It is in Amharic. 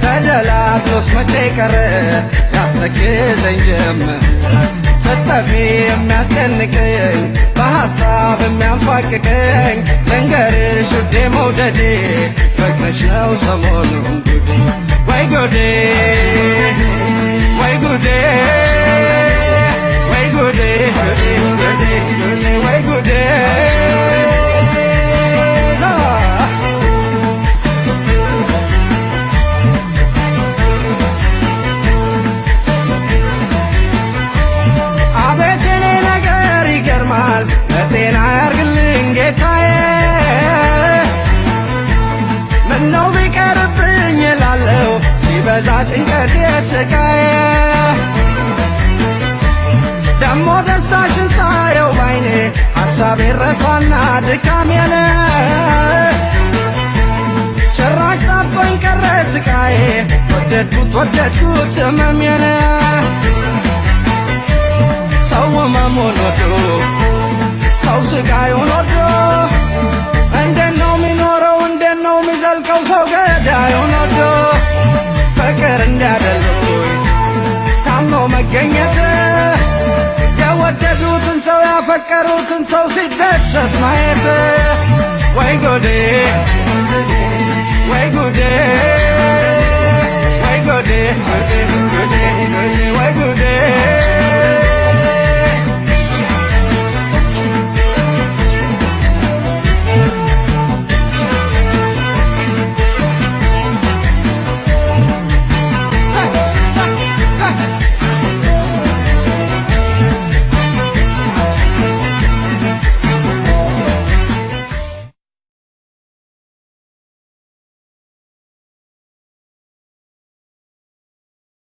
ተደላድሎስ መቼ ቀረ ያስተክዘኝ ጀመር ስተፊ የሚያስጨንቀኝ በሐሳብ የሚያንፋቅቀኝ ልንገርሽ ውዴ መውደዴ ፍቅርሽ ነው ሰሞኑን ጉዴ ወይ ጉዴ ወይ ጉዴ ወይ ጉዴ ወይ ጉዴ ጤና ያርግልኝ ጌታዬ ምነው ቢቀርብኝ እላለሁ ሲበዛ ጭንቀቴ ስቃዬ ደሞ ደስታሽን ሳየው ባይኔ ሐሳቤን ረሳና ድካሜን ጭራሽ ጠቦኝ ቀረ ስቃዬ ወደድኩት ህመሜን ሰው ህመሙን ወዶ ሰው ስቃዩን ወዶ እንዴት ነው የሚኖረው እንዴት ነው የሚዘልቀው ሰው ገዳዩን ወዶ ፍቅር እንዲያደሉኝ ታምኖ መገኘት የወደዱትን ሰው ያፈቀሩትን ሰው ሲደሰት ማየት ወይ ጉዴ ወይ ጉዴ ወይ ጉዴ